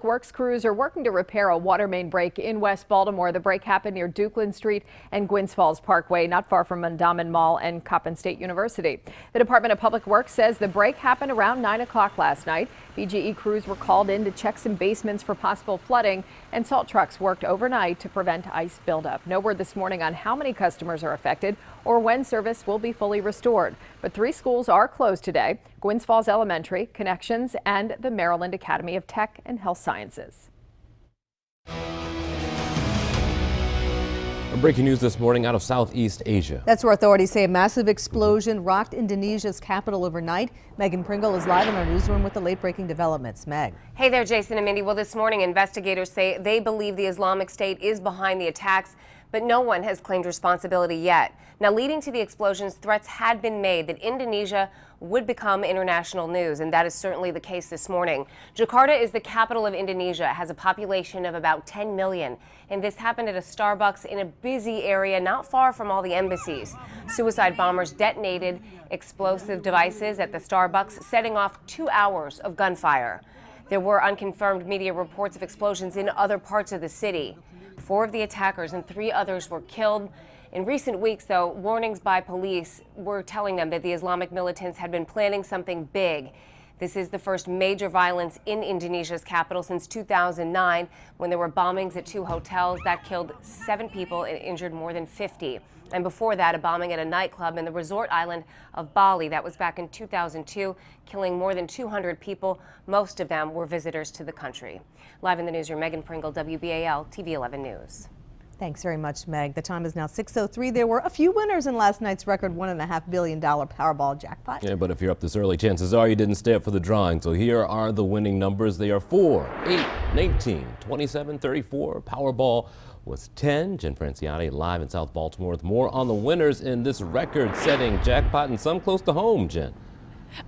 Works crews are working to repair a water main break in West Baltimore. The break happened near Dukeland Street and Gwynns Falls Parkway, not far from Mondawmin Mall and Coppin State University. The Department of Public Works says the break happened around 9 o'clock last night. BGE crews were called in to check some basements for possible flooding, and salt trucks worked overnight to prevent ice buildup. No word this morning on how many customers are affected or when service will be fully restored. But 3 schools are closed today: Gwynns Falls Elementary, Connections, and the Maryland Academy of Tech and Health Sciences. Breaking news this morning out of Southeast Asia. That's where authorities say a massive explosion rocked Indonesia's capital overnight. Megan Pringle is live in our newsroom with the late-breaking developments. Meg. Hey there, Jason and Mindy. Well, this morning investigators say they believe the Islamic State is behind the attacks, but no one has claimed responsibility yet. Now, leading to the explosions, threats had been made that Indonesia would become international news, and that is certainly the case this morning. Jakarta is the capital of Indonesia. It has a population of about 10 million, and this happened at a Starbucks in a busy area not far from all the embassies. Suicide bombers detonated explosive devices at the Starbucks, setting off 2 hours of gunfire. There were unconfirmed media reports of explosions in other parts of the city. 4 of the attackers and 3 others were killed. In recent weeks, though, warnings by police were telling them that the Islamic militants had been planning something big. This is the first major violence in Indonesia's capital since 2009, when there were bombings at 2 hotels that killed 7 people and injured more than 50. And before that, a bombing at a nightclub in the resort island of Bali. That was back in 2002, killing more than 200 people. Most of them were visitors to the country. Live in the newsroom, Megan Pringle, WBAL TV 11 News. Thanks very much, Meg. The time is now 6:03. There were a few winners in last night's record $1.5 billion Powerball jackpot. Yeah, but if you're up this early, chances are you didn't stay up for the drawing. So here are the winning numbers. They are 4, 8, 19, 27, 34. Powerball was 10. Jen Franciati live in South Baltimore with more on the winners in this record-setting jackpot, and some close to home, Jen.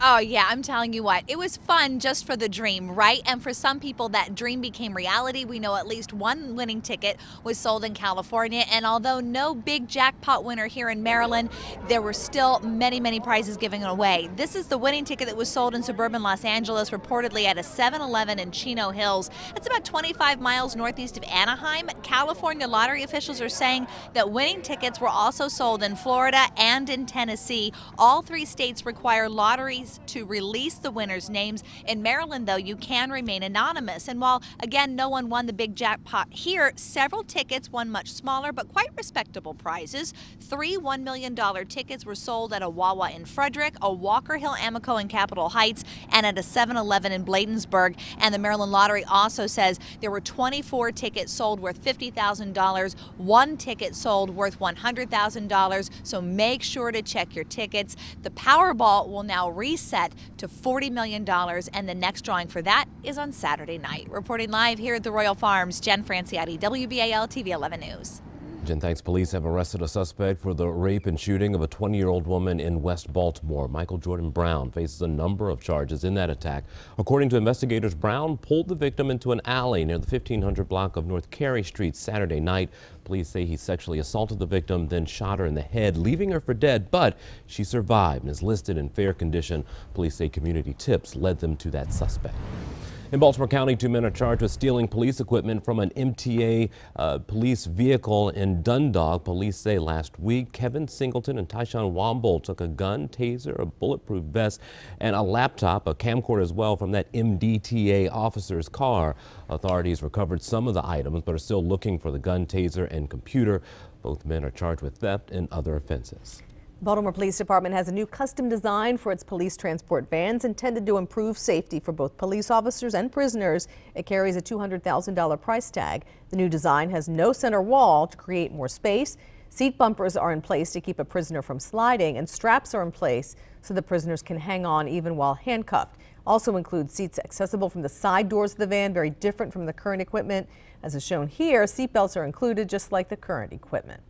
Oh, yeah, I'm telling you what, it was fun just for the dream, right? And for some people, that dream became reality. We know at least one winning ticket was sold in California. And although no big jackpot winner here in Maryland, there were still many, many prizes given away. This is the winning ticket that was sold in suburban Los Angeles, reportedly at a 7-Eleven in Chino Hills. That's about 25 miles northeast of Anaheim. California lottery officials are saying that winning tickets were also sold in Florida and in Tennessee. All 3 states require lotteries to release the winners' names. In Maryland, though, you can remain anonymous. And while, again, no one won the big jackpot here, several tickets won much smaller but quite respectable prizes. 3 $1 million tickets were sold at a Wawa in Frederick, a Walker Hill Amoco in Capitol Heights, and at a 7-Eleven in Bladensburg. And the Maryland Lottery also says there were 24 tickets sold worth $50,000, 1 ticket sold worth $100,000. So make sure to check your tickets. The Powerball will now reset to $40 million, and the next drawing for that is on Saturday night. Reporting live here at the Royal Farms, Jen Franciati, WBAL TV 11 News. Jen, thanks. Police have arrested a suspect for the rape and shooting of a 20-year-old woman in West Baltimore. Michael Jordan Brown faces a number of charges in that attack. According to investigators, Brown pulled the victim into an alley near the 1500 block of North Carey Street Saturday night. Police say he sexually assaulted the victim, then shot her in the head, leaving her for dead, but she survived and is listed in fair condition. Police say community tips led them to that suspect. In Baltimore County, 2 men are charged with stealing police equipment from an MTA police vehicle in Dundalk. Police say last week, Kevin Singleton and Tyshawn Womble took a gun, taser, a bulletproof vest, and a laptop, a camcorder as well, from that MDTA officer's car. Authorities recovered some of the items, but are still looking for the gun, taser, and computer. Both men are charged with theft and other offenses. Baltimore Police Department has a new custom design for its police transport vans intended to improve safety for both police officers and prisoners. It carries a $200,000 price tag. The new design has no center wall to create more space. Seat bumpers are in place to keep a prisoner from sliding, and straps are in place so the prisoners can hang on even while handcuffed. Also includes seats accessible from the side doors of the van, very different from the current equipment. As is shown here, seat belts are included just like the current equipment.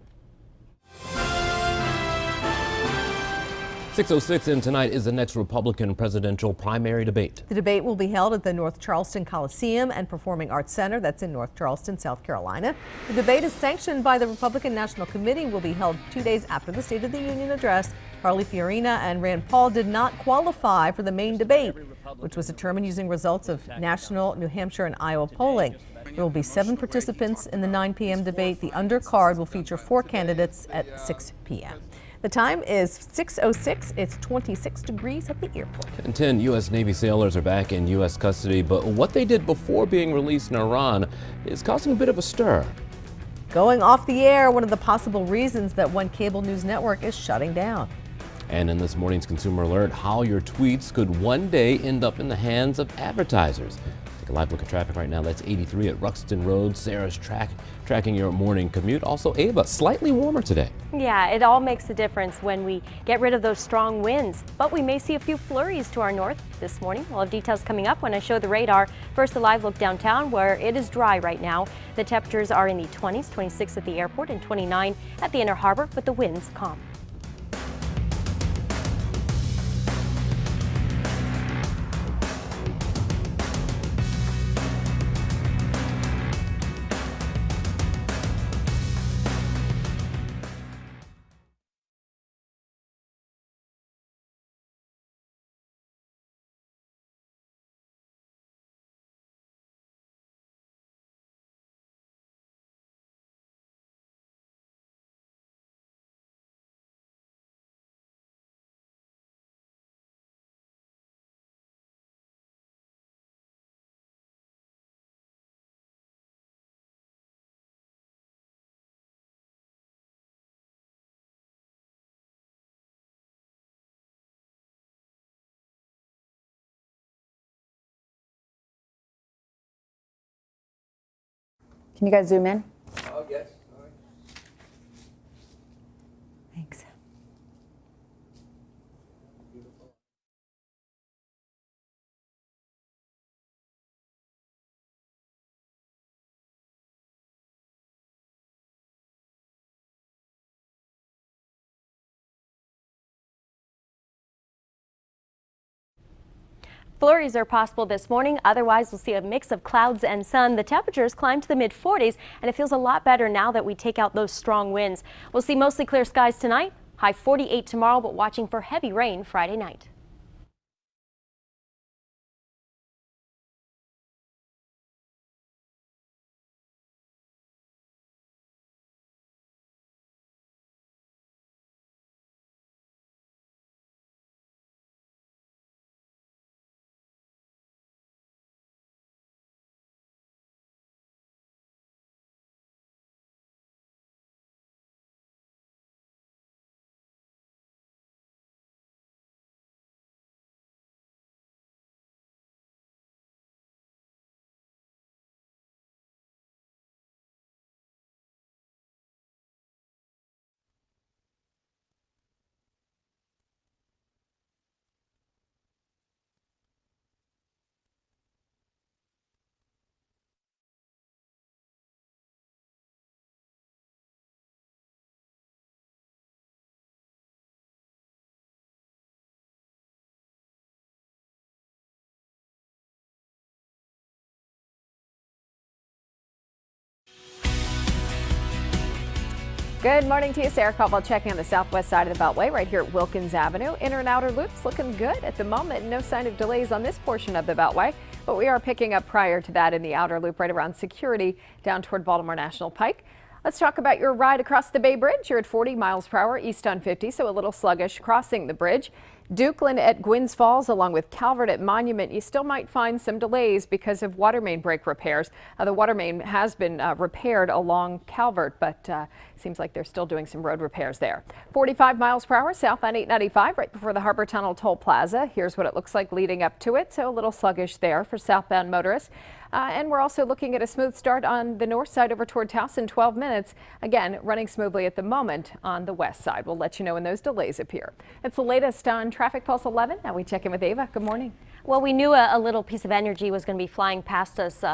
6:06, and tonight is the next Republican presidential primary debate. The debate will be held at the North Charleston Coliseum and Performing Arts Center. That's in North Charleston, South Carolina. The debate is sanctioned by the Republican National Committee, will be held 2 days after the State of the Union address. Carly Fiorina and Rand Paul did not qualify for the main debate, which was determined using results of national New Hampshire and Iowa polling. There will be 7 participants in the 9 p.m. debate. The undercard will feature 4 candidates at 6 p.m. The time is 6:06. It's 26 degrees at the airport. And 10 U.S. Navy sailors are back in U.S. custody, but what they did before being released in Iran is causing a bit of a stir. Going off the air, one of the possible reasons that one cable news network is shutting down. And in this morning's Consumer Alert, how your tweets could one day end up in the hands of advertisers. Take a live look at traffic right now. That's 83 at Ruxton Road. Sarah's tracking your morning commute. Also, Ava, slightly warmer today. Yeah, it all makes a difference when we get rid of those strong winds. But we may see a few flurries to our north this morning. We'll have details coming up when I show the radar. First, a live look downtown where it is dry right now. The temperatures are in the 20s, 26 at the airport and 29 at the Inner Harbor, with the winds calm. Can you guys zoom in? Oh, yes. All right. Thanks. Flurries are possible this morning. Otherwise, we'll see a mix of clouds and sun. The temperatures climb to the mid-40s, and it feels a lot better now that we take out those strong winds. We'll see mostly clear skies tonight, high 48 tomorrow, but watching for heavy rain Friday night. Good morning to you. Sarah Caldwell checking on the southwest side of the Beltway right here at Wilkins Avenue. Inner and outer loops looking good at the moment. No sign of delays on this portion of the Beltway, but we are picking up prior to that in the outer loop right around Security down toward Baltimore National Pike. Let's talk about your ride across the Bay Bridge. You're at 40 miles per hour east on 50, so a little sluggish crossing the bridge. Dukeland at Gwynns Falls along with Calvert at Monument. You still might find some delays because of water main break repairs. The water main has been repaired along Calvert, but seems like they're still doing some road repairs there. 45 miles per hour southbound 895 right before the Harbor Tunnel Toll Plaza. Here's what it looks like leading up to it, so a little sluggish there for southbound motorists. And we're also looking at a smooth start on the north side over toward Towson, 12 minutes. Again, running smoothly at the moment on the west side. We'll let you know when those delays appear. It's the latest on Traffic Pulse 11. Now we check in with Ava. Good morning. Well, we knew a little piece of energy was going to be flying past us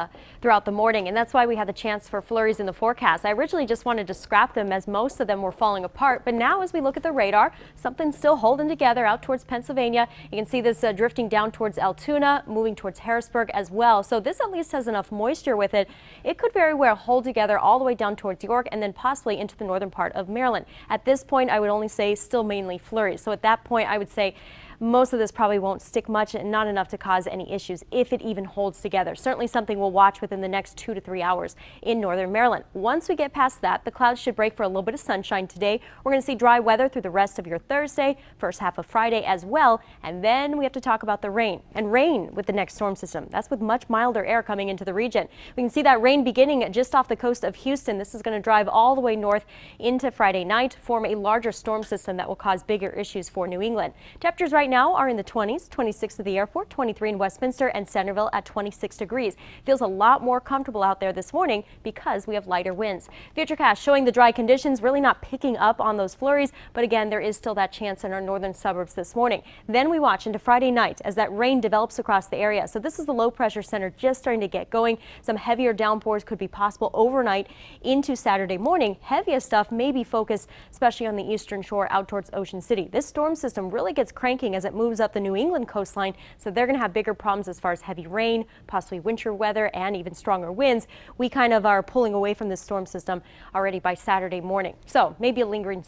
throughout the morning, and that's why we had the chance for flurries in the forecast. I originally just wanted to scrap them as most of them were falling apart, but now as we look at the radar, something's still holding together out towards Pennsylvania. You can see this drifting down towards Altoona, moving towards Harrisburg as well. So this at least has enough moisture with it. It could very well hold together all the way down towards York and then possibly into the northern part of Maryland. At this point, I would only say still mainly flurries. So at that point, I would say most of this probably won't stick much and not enough to cause any issues if it even holds together. Certainly something we'll watch within the next 2 to 3 hours in northern Maryland. Once we get past that, the clouds should break for a little bit of sunshine today. We're going to see dry weather through the rest of your Thursday, first half of Friday as well. And then we have to talk about the rain and rain with the next storm system. That's with much milder air coming into the region. We can see that rain beginning just off the coast of Houston. This is going to drive all the way north into Friday night, form a larger storm system that will cause bigger issues for New England. Temperatures right now are in the 20s, 26 at the airport, 23 in Westminster and Centerville at 26 degrees. Feels a lot more comfortable out there this morning because we have lighter winds. Futurecast showing the dry conditions, really not picking up on those flurries, but again, there is still that chance in our northern suburbs this morning. Then we watch into Friday night as that rain develops across the area. So this is the low pressure center just starting to get going. Some heavier downpours could be possible overnight into Saturday morning. Heaviest stuff may be focused especially on the eastern shore out towards Ocean City. This storm system really gets cranking as it moves up the New England coastline, so they're going to have bigger problems as far as heavy rain, possibly winter weather, and even stronger winds. We kind of are pulling away from this storm system already by Saturday morning. So maybe a lingering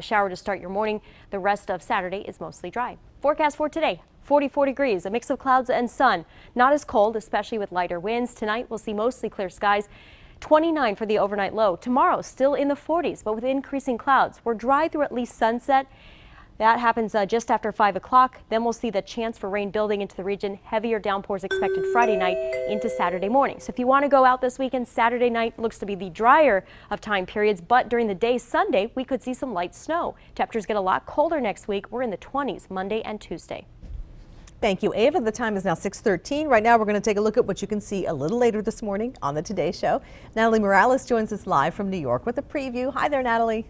shower to start your morning. The rest of Saturday is mostly dry. Forecast for today. 44 degrees, a mix of clouds and sun. Not as cold, especially with lighter winds. Tonight we'll see mostly clear skies. 29 for the overnight low. Tomorrow still in the 40s, but with increasing clouds. We're dry through at least sunset. That happens just after 5 o'clock. Then we'll see the chance for rain building into the region. Heavier downpours expected Friday night into Saturday morning. So if you want to go out this weekend, Saturday night looks to be the drier of time periods, but during the day Sunday, we could see some light snow. Temperatures get a lot colder next week. We're in the 20s Monday and Tuesday. Thank you, Ava. The time is now 6:13. Right now, we're going to take a look at what you can see a little later this morning on the Today Show. Natalie Morales joins us live from New York with a preview. Hi there, Natalie.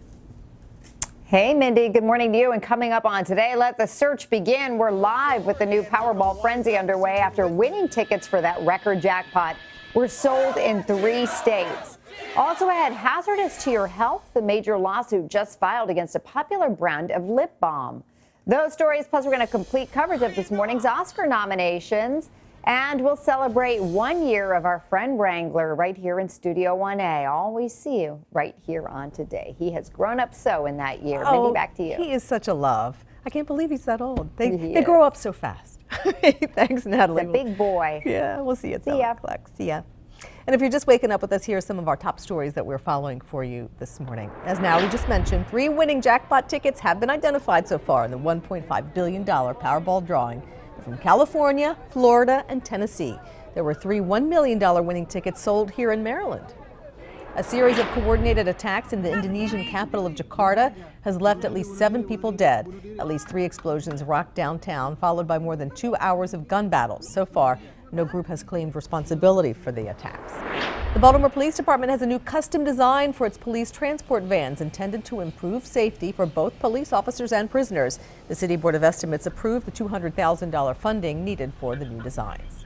Hey, Mindy. Good morning to you. And coming up on Today, let the search begin. We're live with the new Powerball frenzy underway after winning tickets for that record jackpot were sold in 3 states. Also ahead, hazardous to your health, the major lawsuit just filed against a popular brand of lip balm. Those stories, plus we're going to complete coverage of this morning's Oscar nominations. And we'll celebrate 1 year of our friend Wrangler right here in Studio 1A. Always see you right here on Today. He has grown up so in that year. Mindy, back to you. He is such a love. I can't believe he's that old. They grow up so fast. Thanks, Natalie. He's a big boy. Yeah, we'll see you at See 7 ya. o'clock. See ya. And if you're just waking up with us, here are some of our top stories that we're following for you this morning. As Natalie just mentioned, 3 winning jackpot tickets have been identified so far in the $1.5 billion Powerball drawing from California, Florida, and Tennessee. There were 3 $1 million winning tickets sold here in Maryland. A series of coordinated attacks in the Indonesian capital of Jakarta has left at least 7 people dead. At least 3 explosions rocked downtown, followed by more than 2 hours of gun battles. So far, no group has claimed responsibility for the attacks. The Baltimore Police Department has a new custom design for its police transport vans intended to improve safety for both police officers and prisoners. The City Board of Estimates approved the $200,000 funding needed for the new designs.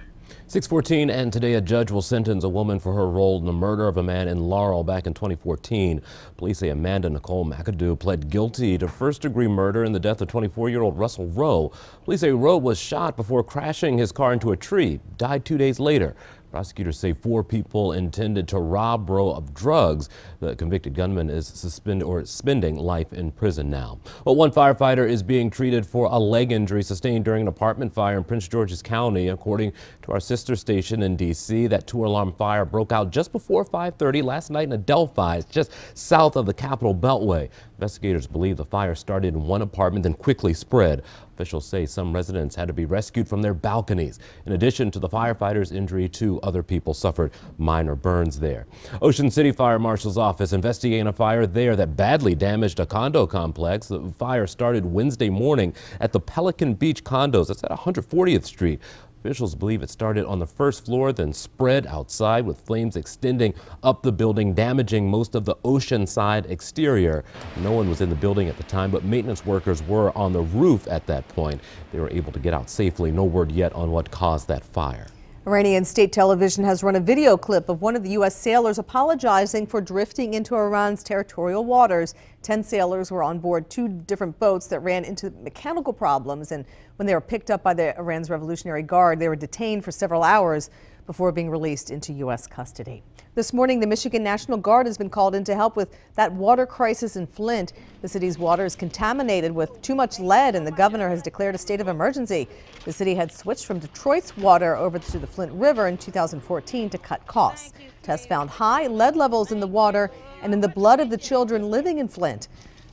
6:14, and today a judge will sentence a woman for her role in the murder of a man in Laurel back in 2014. Police say Amanda Nicole McAdoo pled guilty to first-degree murder in the death of 24-year-old Russell Rowe. Police say Rowe was shot before crashing his car into a tree, died 2 days later. Prosecutors say 4 people intended to rob Rowe of drugs. The convicted gunman is spending life in prison now. Well, one firefighter is being treated for a leg injury sustained during an apartment fire in Prince George's County. According to our sister station in D.C., that 2-alarm fire broke out just before 5:30 last night in Adelphi, just south of the Capitol Beltway. Investigators believe the fire started in one apartment then quickly spread. Officials say some residents had to be rescued from their balconies. In addition to the firefighters' injury, 2 other people suffered minor burns there. Ocean City Fire Marshal's office investigating a fire there that badly damaged a condo complex. The fire started Wednesday morning at the Pelican Beach condos. That's at 140th Street. Officials believe it started on the first floor, then spread outside with flames extending up the building, damaging most of the oceanside exterior. No one was in the building at the time, but maintenance workers were on the roof at that point. They were able to get out safely. No word yet on what caused that fire. Iranian state television has run a video clip of one of the U.S. sailors apologizing for drifting into Iran's territorial waters. 10 sailors were on board 2 different boats that ran into mechanical problems, and when they were picked up by the Iran's Revolutionary Guard, they were detained for several hours before being released into U.S. custody. This morning, the Michigan National Guard has been called in to help with that water crisis in Flint. The city's water is contaminated with too much lead, and the governor has declared a state of emergency. The city had switched from Detroit's water over to the Flint River in 2014 to cut costs. Tests found high lead levels in the water and in the blood of the children living in Flint.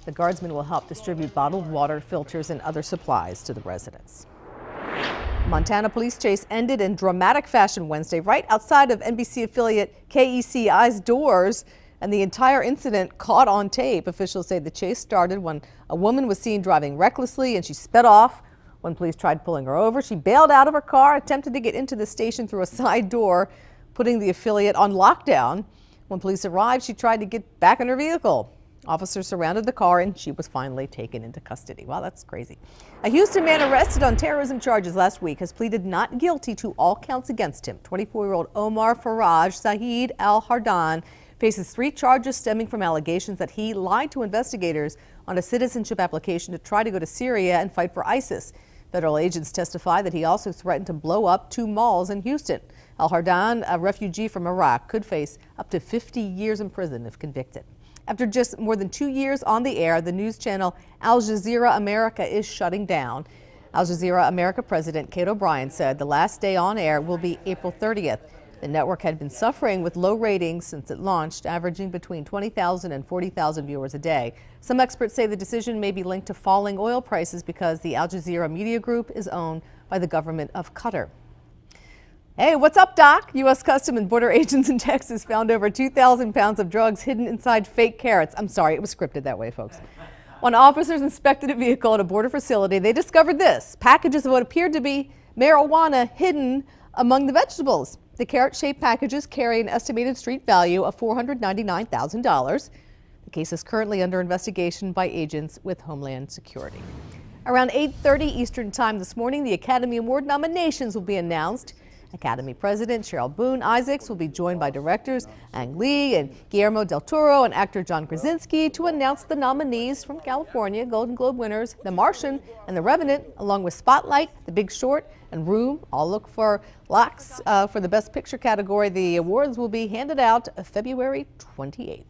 The guardsmen will help distribute bottled water, filters, and other supplies to the residents. Montana police chase ended in dramatic fashion Wednesday right outside of NBC affiliate KECI's doors, and the entire incident caught on tape. Officials say the chase started when a woman was seen driving recklessly and she sped off. When police tried pulling her over, she bailed out of her car, attempted to get into the station through a side door, putting the affiliate on lockdown. When police arrived, she tried to get back in her vehicle. Officers surrounded the car and she was finally taken into custody. Wow, that's crazy. A Houston man arrested on terrorism charges last week has pleaded not guilty to all counts against him. 24-year-old Omar Faraj Saeed Al-Hardan faces 3 charges stemming from allegations that he lied to investigators on a citizenship application to try to go to Syria and fight for ISIS. Federal agents testify that he also threatened to blow up 2 malls in Houston. Al-Hardan, a refugee from Iraq, could face up to 50 years in prison if convicted. After just more than 2 years on the air, the news channel Al Jazeera America is shutting down. Al Jazeera America President Kate O'Brien said the last day on air will be April 30th. The network had been suffering with low ratings since it launched, averaging between 20,000 and 40,000 viewers a day. Some experts say the decision may be linked to falling oil prices because the Al Jazeera Media Group is owned by the government of Qatar. Hey, what's up, Doc? U.S. Customs and Border agents in Texas found over 2,000 pounds of drugs hidden inside fake carrots. I'm sorry, it was scripted that way, folks. When officers inspected a vehicle at a border facility, they discovered this: packages of what appeared to be marijuana hidden among the vegetables. The carrot-shaped packages carry an estimated street value of $499,000. The case is currently under investigation by agents with Homeland Security. Around 8:30 Eastern Time this morning, the Academy Award nominations will be announced. Academy President Cheryl Boone Isaacs will be joined by directors Ang Lee and Guillermo del Toro and actor John Krasinski to announce the nominees from California. Golden Globe winners The Martian and The Revenant, along with Spotlight, The Big Short, and Room, all look for locks for the Best Picture category. The awards will be handed out February 28th.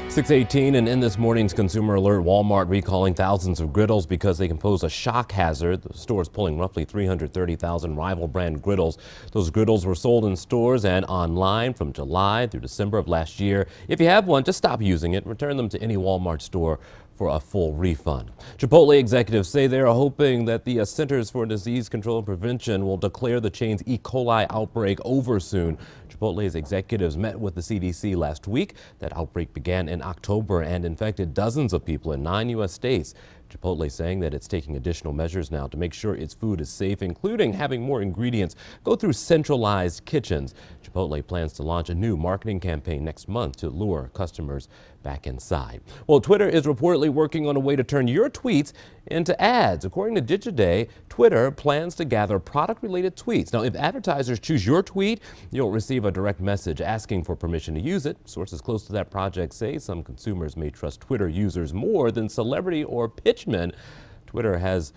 6:18, and in this morning's Consumer Alert, Walmart recalling thousands of griddles because they can pose a shock hazard. The store is pulling roughly 330,000 rival brand griddles. Those griddles were sold in stores and online from July through December of last year. If you have one, just stop using it. Return them to any Walmart store for a full refund. Chipotle executives say they are hoping that the Centers for Disease Control and Prevention will declare the chain's E. coli outbreak over soon. Chipotle's executives met with the CDC last week. That outbreak began in October and infected dozens of people in 9 U.S. states. Chipotle saying that it's taking additional measures now to make sure its food is safe, including having more ingredients go through centralized kitchens. Chipotle plans to launch a new marketing campaign next month to lure customers back inside. Well, Twitter is reportedly working on a way to turn your tweets into ads. According to Digiday, Twitter plans to gather product-related tweets. Now, if advertisers choose your tweet, you'll receive a direct message asking for permission to use it. Sources close to that project say some consumers may trust Twitter users more than celebrity or pitchmen. Twitter has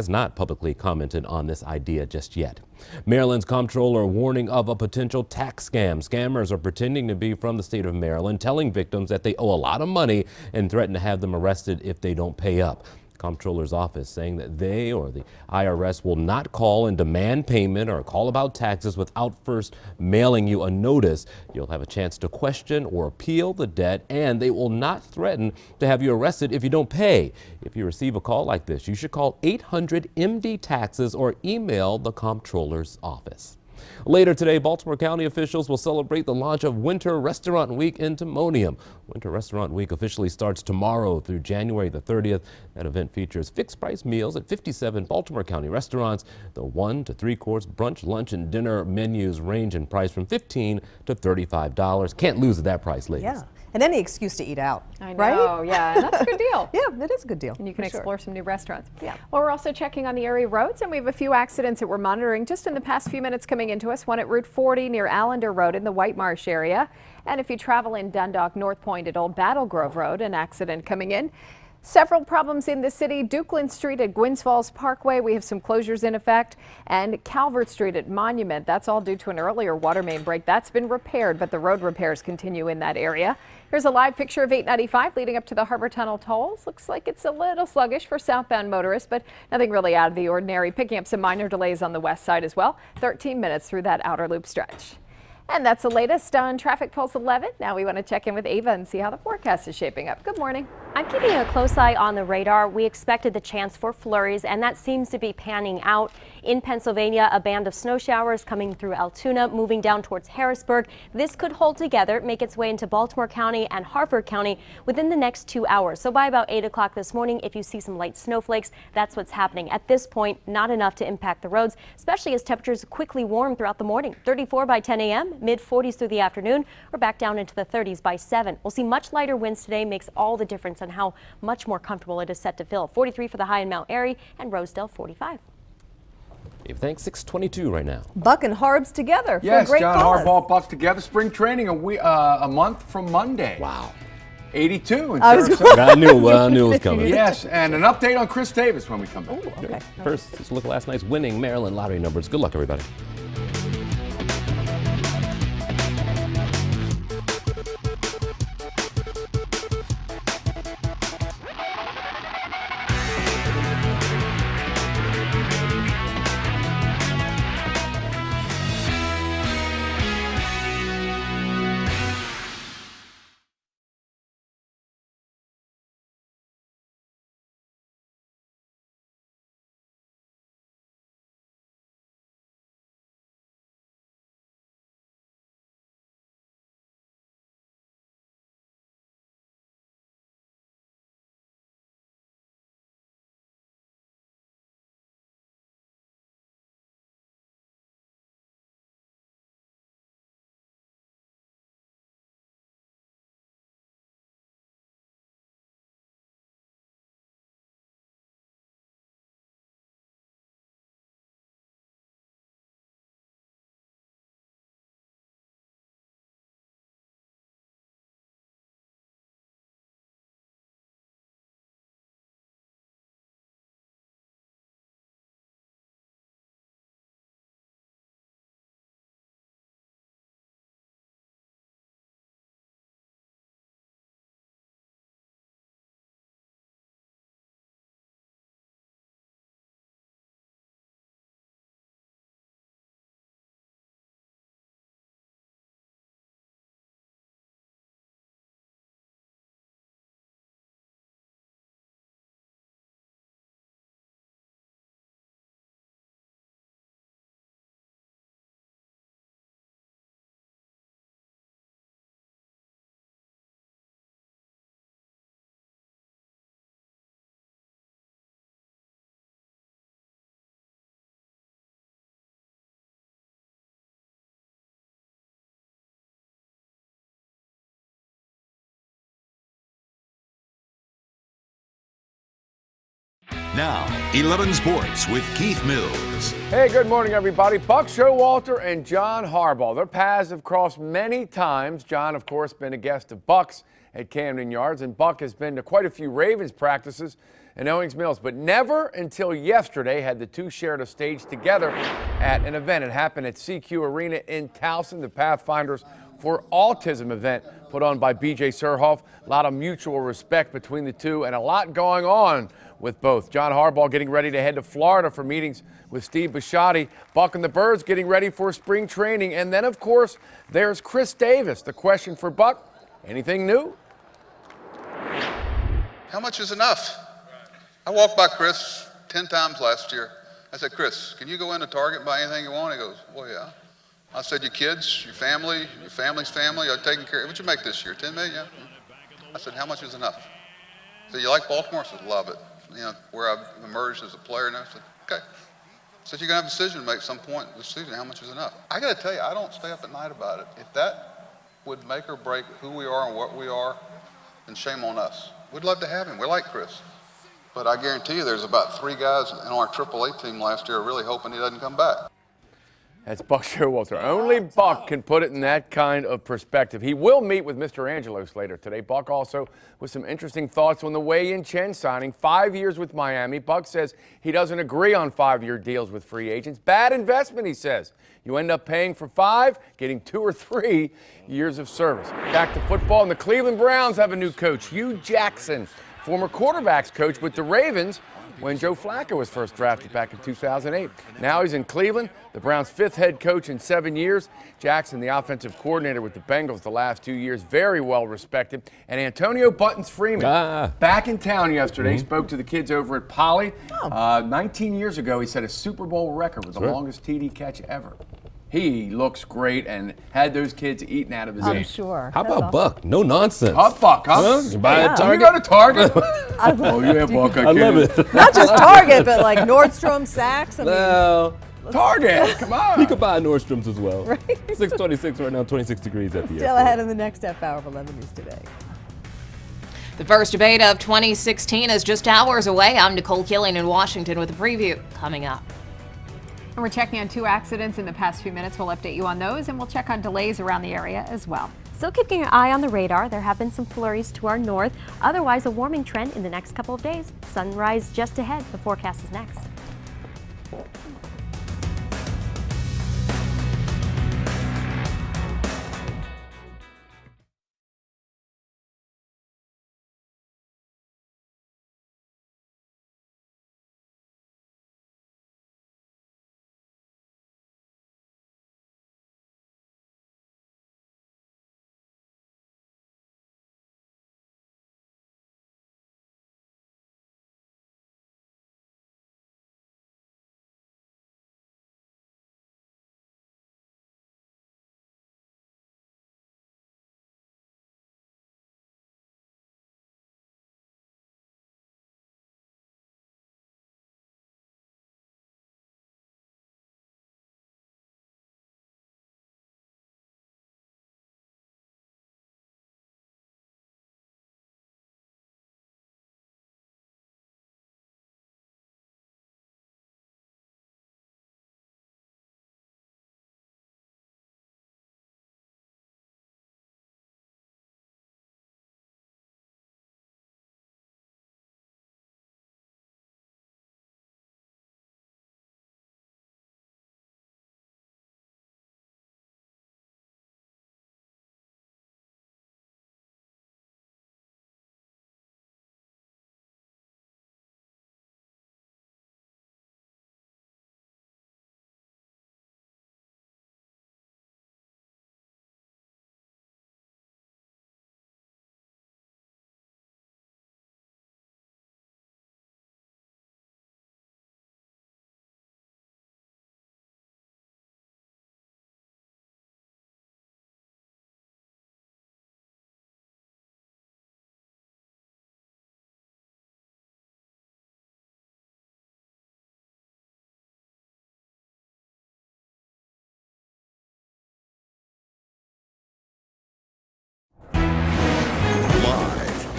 not publicly commented on this idea just yet. Maryland's comptroller warning of a potential tax scam. Scammers are pretending to be from the state of Maryland, telling victims that they owe a lot of money and threaten to have them arrested if they don't pay up. Comptroller's office saying that they or the IRS will not call and demand payment or call about taxes without first mailing you a notice. You'll have a chance to question or appeal the debt, and they will not threaten to have you arrested if you don't pay. If you receive a call like this, you should call 800-MD-TAXES or email the Comptroller's office. Later today, Baltimore County officials will celebrate the launch of Winter Restaurant Week in Timonium. Winter Restaurant Week officially starts tomorrow through January the 30th. That event features fixed price meals at 57 Baltimore County restaurants. The 1 to 3 course brunch, lunch, and dinner menus range in price from $15 to $35. Can't lose at that price, ladies. Yeah. And any excuse to eat out. I know, right? yeah, and that's a good deal. Yeah, it is a good deal. And you can for sure. explore some new restaurants. Yeah. Well, we're also checking on the area roads, and we have a few accidents that we're monitoring just in the past few minutes coming into us. One at Route 40 near Allender Road in the White Marsh area. And if you travel in Dundalk, North Point at Old Battle Grove Road, an accident coming in. Several problems in the city. Dukeland Street at Gwynns Falls Parkway, we have some closures in effect. And Calvert Street at Monument, that's all due to an earlier water main break. That's been repaired, but the road repairs continue in that area. Here's a live picture of 895 leading up to the Harbor Tunnel tolls. Looks like it's a little sluggish for southbound motorists, but nothing really out of the ordinary. Picking up some minor delays on the west side as well. 13 minutes through that outer loop stretch. And that's the latest on Traffic Pulse 11. Now we want to check in with Ava and see how the forecast is shaping up. Good morning. I'm keeping a close eye on the radar. We expected the chance for flurries, and that seems to be panning out. In Pennsylvania, a band of snow showers coming through Altoona, moving down towards Harrisburg. This could hold together, make its way into Baltimore County and Harford County within the next 2 hours. So by about 8 o'clock this morning, if you see some light snowflakes, that's what's happening. At this point, not enough to impact the roads, especially as temperatures quickly warm throughout the morning. 34 by 10 a.m., mid-40s through the afternoon. We're back down into the 30s by 7. We'll see much lighter winds today, makes all the difference on how much more comfortable it is set to feel. 43 for the high in Mount Airy and Rosedale 45. Thanks. 6:22 right now. Buck and Harbs together Yes, for a great John cause. Harbaugh, Bucks together. Spring training a month from Monday. Wow. 82 in I was Sarasota. I knew it was coming. Yes, and an update on Chris Davis when we come back. Okay. First, let's look at last night's winning Maryland lottery numbers. Good luck, everybody. Now, 11 Sports with Keith Mills. Hey, good morning, everybody. Buck Showalter and John Harbaugh. Their paths have crossed many times. John, of course, been a guest of Buck's at Camden Yards, and Buck has been to quite a few Ravens practices in Owings Mills, but never until yesterday had the two shared a stage together at an event. It happened at CQ Arena in Towson, the Pathfinders for Autism event put on by BJ Surhoff. A lot of mutual respect between the two and a lot going on with both. John Harbaugh getting ready to head to Florida for meetings with Steve Bisciotti. Buck and the Birds getting ready for spring training. And then, of course, there's Chris Davis. The question for Buck, anything new? How much is enough? I walked by Chris 10 times last year. I said, Chris, can you go into Target and buy anything you want? He goes, well, yeah. I said, your kids, your family's family are taken care of. What'd you make this year? 10 million? Yeah. I said, how much is enough? So you like Baltimore? I said, love it. You know, where I've emerged as a player, and I said, okay. So you're gonna have a decision to make at some point this season. How much is enough? I gotta tell you, I don't stay up at night about it. If that would make or break who we are and what we are, then shame on us. We'd love to have him. We like Chris. But I guarantee you there's about 3 guys in our AAA team last year really hoping he doesn't come back. That's Buck Showalter. Only Buck can put it in that kind of perspective. He will meet with Mr. Angelos later today. Buck also with some interesting thoughts on the Wei-Yin Chen signing. 5 years with Miami. Buck says he doesn't agree on 5-year deals with free agents. Bad investment, he says. You end up paying for 5, getting 2 or 3 years of service. Back to football, and the Cleveland Browns have a new coach, Hugh Jackson, former quarterbacks coach with the Ravens when Joe Flacco was first drafted back in 2008. Now he's in Cleveland, the Browns' 5th head coach in 7 years. Jackson, the offensive coordinator with the Bengals the last 2 years, very well respected. And Antonio Buttons-Freeman, back in town yesterday, spoke to the kids over at Poly. 19 years ago, he set a Super Bowl record with the longest TD catch ever. He looks great and had those kids eating out of his I'm hands. sure. How That's about awesome. Buck? No nonsense. Buck, huh? You buy a You Target? go to Target? Oh, yeah, Buck, I love can. it. Not just Target, but like Nordstrom, Saks. I mean, Well, Target, come on. you could buy Nordstrom's as well. 626 right now, 26 degrees at the still airport. ahead in the next half hour of 11 News Today. The first debate of 2016 is just hours away. I'm Nicole Killing in Washington with a preview coming up. And we're checking on 2 accidents in the past few minutes. We'll update you on those, and we'll check on delays around the area as well. Still keeping your eye on the radar. There have been some flurries to our north. Otherwise, a warming trend in the next couple of days. Sunrise just ahead. The forecast is next.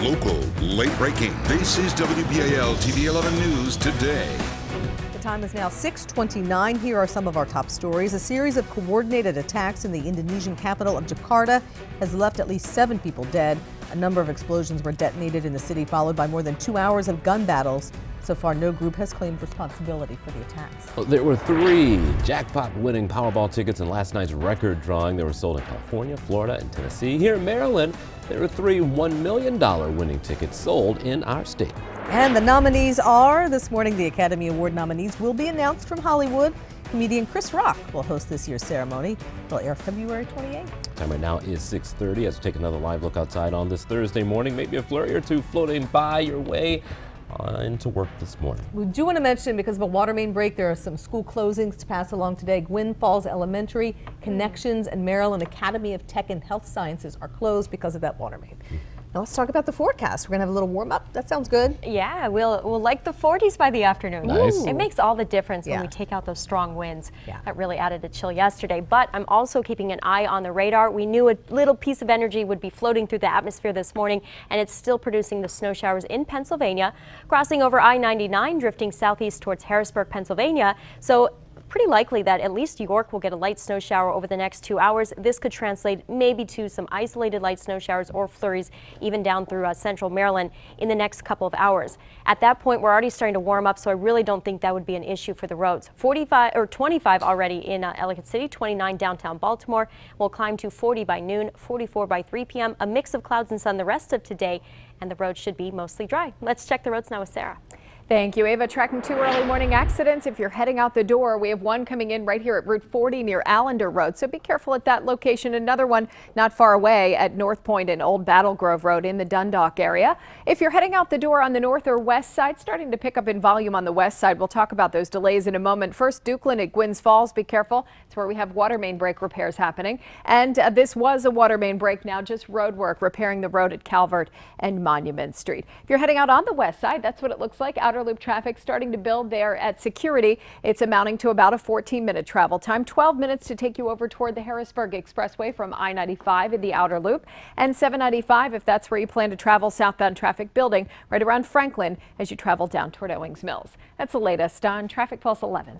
Local, late breaking. This is WBAL TV 11 News Today. The time is now 6:29. Here are some of our top stories. A series of coordinated attacks in the Indonesian capital of Jakarta has left at least 7 people dead. A number of explosions were detonated in the city, followed by more than 2 hours of gun battles. So far, no group has claimed responsibility for the attacks. There were 3 jackpot-winning Powerball tickets in last night's record drawing. They were sold in California, Florida, and Tennessee. Here in Maryland, there were 3 $1 million winning tickets sold in our state. And the nominees are, this morning, the Academy Award nominees will be announced from Hollywood. Comedian Chris Rock will host this year's ceremony. It'll air February 28th. Time right now is 6:30 as we take another live look outside on this Thursday morning. Maybe a flurry or 2 floating by your way. into work this morning. We do want to mention, because of a water main break, there are some school closings to pass along today. Gwynn Falls Elementary, Connections, and Maryland Academy of Tech and Health Sciences are closed because of that water main. Now let's talk about the forecast. We're going to have a little warm up. That sounds good. Yeah, we'll like the 40s by the afternoon. Nice. It makes all the difference when Yeah. we take out those strong winds. Yeah. That really added a chill yesterday. But I'm also keeping an eye on the radar. We knew a little piece of energy would be floating through the atmosphere this morning, and it's still producing the snow showers in Pennsylvania, crossing over I-99, drifting southeast towards Harrisburg, Pennsylvania. So pretty likely that at least York will get a light snow shower over the next 2 hours. This could translate maybe to some isolated light snow showers or flurries even down through central Maryland in the next couple of hours. At that point, we're already starting to warm up, so I really don't think that would be an issue for the roads. 25 already in Ellicott City, 29 downtown Baltimore. We'll climb to 40 by noon, 44 by 3 p.m. A mix of clouds and sun the rest of today, and the roads should be mostly dry. Let's check the roads now with Sarah. Thank you, Ava. Tracking 2 early morning accidents. If you're heading out the door, we have one coming in right here at Route 40 near Allender Road, so be careful at that location. Another one not far away at North Point and Old Battle Grove Road in the Dundalk area. If you're heading out the door on the north or west side, starting to pick up in volume on the west side. We'll talk about those delays in a moment. First, Dukeland at Gwynns Falls. Be careful. It's where we have water main break repairs happening. And this was a water main break, now just road work repairing the road at Calvert and Monument Street. If you're heading out on the west side, that's what it looks like. Outer loop traffic starting to build there at Security. It's amounting to about a 14-minute travel time, 12 minutes to take you over toward the Harrisburg Expressway from I-95 in the outer loop, and 795 if that's where you plan to travel. Southbound traffic building right around Franklin as you travel down toward Owings Mills. That's the latest on Traffic Pulse 11.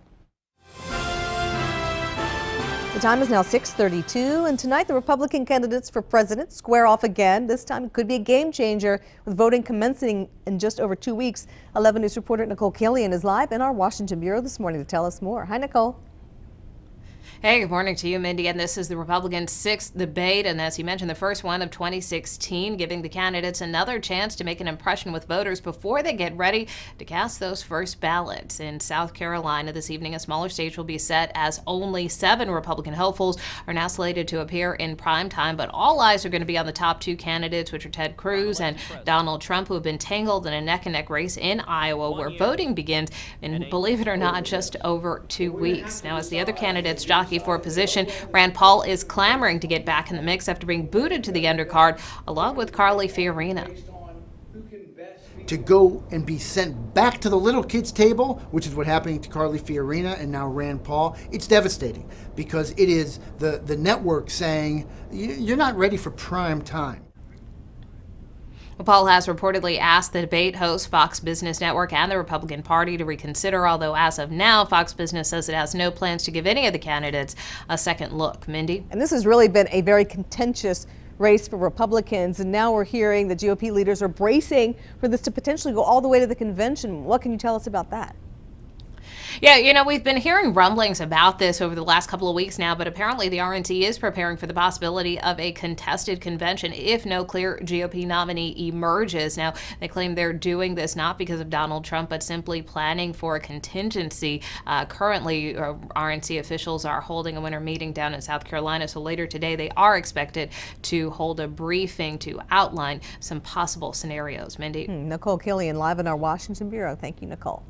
The time is now 6:32, and tonight the Republican candidates for president square off again. This time it could be a game changer with voting commencing in just over 2 weeks. 11 News reporter Nicole Killian is live in our Washington bureau this morning to tell us more. Hi, Nicole. Hey, good morning to you, Mindy. And this is the Republicans' 6th debate, and as you mentioned, the first one of 2016, giving the candidates another chance to make an impression with voters before they get ready to cast those first ballots. In South Carolina this evening, a smaller stage will be set as only 7 Republican hopefuls are now slated to appear in prime time, but all eyes are going to be on the top 2 candidates, which are Ted Cruz and Donald Trump, who have been tangled in a neck-and-neck race in Iowa, where voting begins in, believe it or not, just over 2 weeks. Now, as the other candidates jockey for position, Rand Paul is clamoring to get back in the mix after being booted to the undercard, along with Carly Fiorina. To go and be sent back to the little kids table, which is what happened to Carly Fiorina and now Rand Paul, it's devastating because it is the network saying you're not ready for prime time. Paul has reportedly asked the debate host, Fox Business Network, and the Republican Party to reconsider, although as of now, Fox Business says it has no plans to give any of the candidates a second look. Mindy? And this has really been a very contentious race for Republicans, and now we're hearing the GOP leaders are bracing for this to potentially go all the way to the convention. What can you tell us about that? Yeah, you know, we've been hearing rumblings about this over the last couple of weeks now, but apparently the RNC is preparing for the possibility of a contested convention if no clear GOP nominee emerges. Now, they claim they're doing this not because of Donald Trump, but simply planning for a contingency. Currently, RNC officials are holding a winter meeting down in South Carolina, so later today they are expected to hold a briefing to outline some possible scenarios. Mindy? Nicole Killian live in our Washington bureau. Thank you, Nicole.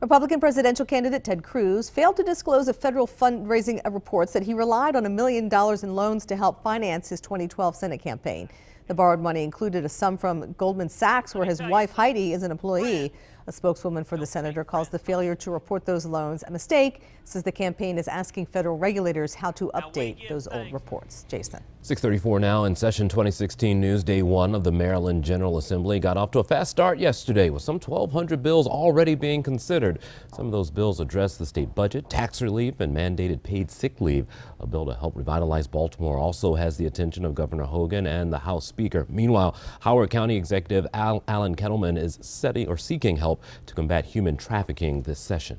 Republican presidential candidate Ted Cruz failed to disclose a federal fundraising reports that he relied on $1 million in loans to help finance his 2012 Senate campaign. The borrowed money included a sum from Goldman Sachs, where his wife Heidi is an employee. A spokeswoman for the senator calls the failure to report those loans a mistake, says the campaign is asking federal regulators how to update those old reports. Jason. 6:34 now in session 2016 news. Day 1 of the Maryland General Assembly got off to a fast start yesterday with some 1,200 bills already being considered. Some of those bills address the state budget, tax relief, and mandated paid sick leave. A bill to help revitalize Baltimore also has the attention of Governor Hogan and the House Speaker. Meanwhile, Howard County Executive Alan Kettleman is seeking help to combat human trafficking this session.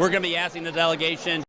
We're going to be asking the delegation